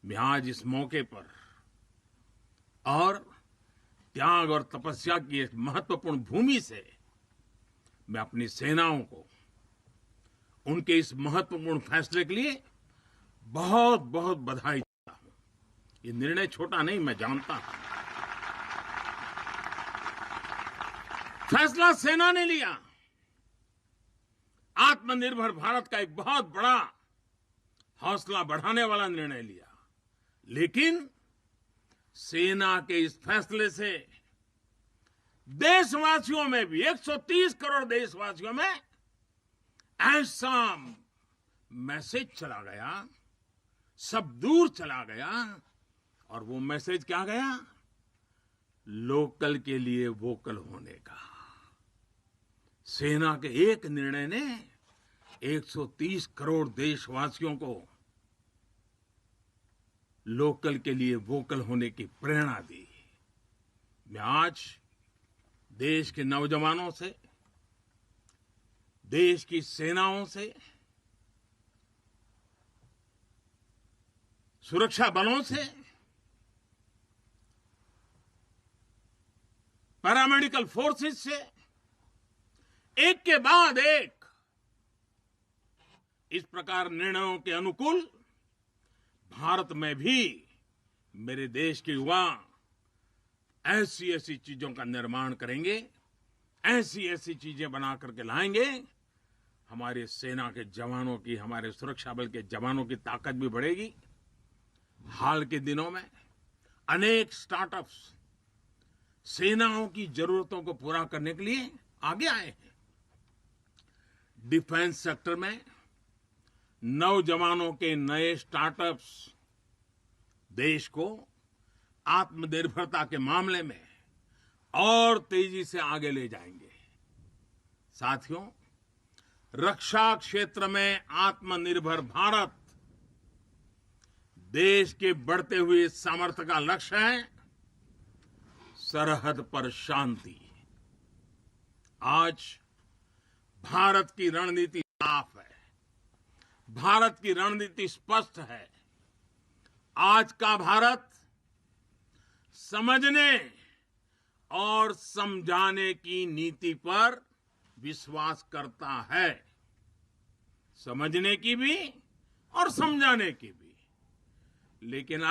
मैं आज इस मौके पर और त्याग और तपस्या की एक महत्वपूर्ण भूमि से मैं अपनी सेनाओं को उनके इस महत्वपूर्ण फैसले के लिए बहुत बहुत बधाई देता हूं। ये निर्णय छोटा नहीं, मैं जानता हूं। फैसला सेना ने लिया, आत्मनिर्भर भारत का एक बहुत बड़ा हौसला बढ़ाने वाला निर्णय लिया। लेकिन सेना के इस फैसले से देशवासियों में भी 130 करोड़ देशवासियों में ऐसा मैसेज चला गया, सब दूर चला गया। और वो मैसेज क्या गया? लोकल के लिए वोकल होने का। सेना के एक निर्णय ने 130 करोड़ देशवासियों को लोकल के लिए वोकल होने की प्रेरणा दी। मैं आज देश के नौजवानों से, देश की सेनाओं से, सुरक्षा बलों से, पैरामेडिकल फोर्सेस से एक के बाद एक इस प्रकार निर्णयों के अनुकूल भारत में भी मेरे देश के युवा ऐसी ऐसी चीजों का निर्माण करेंगे, ऐसी ऐसी चीजें बना करके लाएंगे। हमारे सेना के जवानों की, हमारे सुरक्षा बल के जवानों की ताकत भी बढ़ेगी। हाल के दिनों में अनेक स्टार्टअप्स सेनाओं की जरूरतों को पूरा करने के लिए आगे आए हैं। डिफेंस सेक्टर में नौजवानों के नए स्टार्टअप्स देश को आत्मनिर्भरता के मामले में और तेजी से आगे ले जाएंगे। साथियों, रक्षा क्षेत्र में आत्मनिर्भर भारत देश के बढ़ते हुए सामर्थ्य का लक्ष्य है। सरहद पर शांति। आज भारत की रणनीति साफ है, भारत की रणनीति स्पष्ट है। आज का भारत समझने और समझाने की नीति पर विश्वास करता है, समझने की भी और समझाने की भी। लेकिन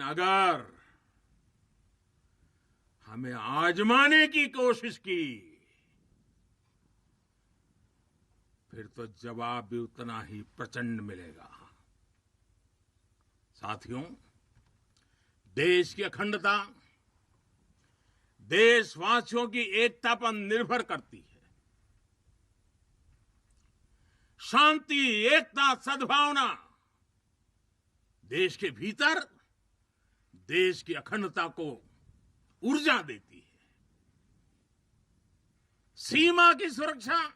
अगर हमें आजमाने की कोशिश की फिर तो जवाब भी उतना ही प्रचंड मिलेगा। साथियों, देश की अखंडता देशवासियों की एकता पर निर्भर करती है। शांति, एकता, सद्भावना देश के भीतर देश की अखंडता को ऊर्जा देती है। सीमा की सुरक्षा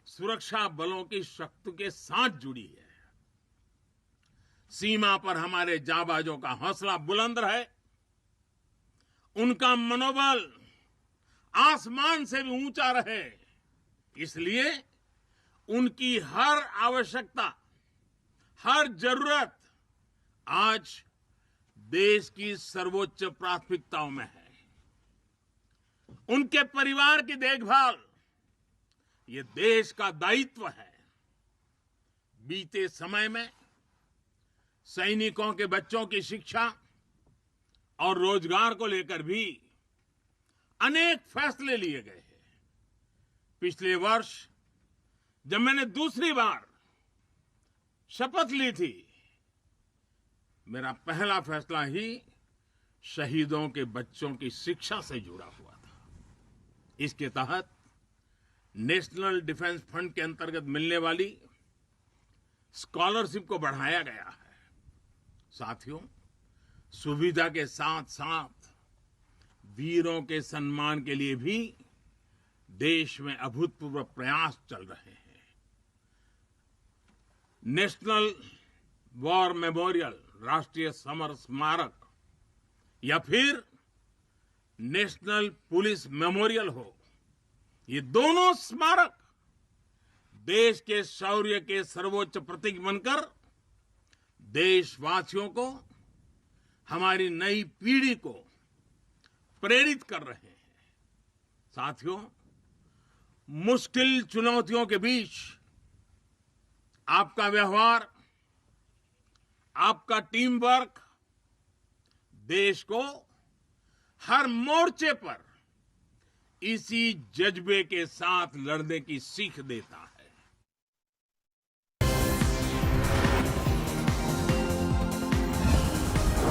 सुरक्षा बलों की शक्ति के साथ जुड़ी है। सीमा पर हमारे जाबाजों का हौसला बुलंद रहे, उनका मनोबल आसमान से भी ऊंचा रहे, इसलिए उनकी हर आवश्यकता, हर जरूरत आज देश की सर्वोच्च प्राथमिकताओं में है। उनके परिवार की देखभाल ये देश का दायित्व है। बीते समय में सैनिकों के बच्चों की शिक्षा और रोजगार को लेकर भी अनेक फैसले लिए गए हैं। पिछले वर्ष जब मैंने दूसरी बार शपथ ली थी, मेरा पहला फैसला ही शहीदों के बच्चों की शिक्षा से जुड़ा हुआ था। इसके तहत नेशनल डिफेंस फंड के अंतर्गत मिलने वाली स्कॉलरशिप को बढ़ाया गया है। साथियों, सुविधा के साथ साथ वीरों के सम्मान के लिए भी देश में अभूतपूर्व प्रयास चल रहे हैं। नेशनल वॉर मेमोरियल, राष्ट्रीय समर स्मारक, या फिर नेशनल पुलिस मेमोरियल हो, ये दोनों स्मारक देश के शौर्य के सर्वोच्च प्रतीक बनकर देशवासियों को, हमारी नई पीढ़ी को प्रेरित कर रहे हैं। साथियों, मुश्किल चुनौतियों के बीच आपका व्यवहार, आपका टीम वर्क देश को हर मोर्चे पर इसी जज्बे के साथ लड़ने की सीख देता है।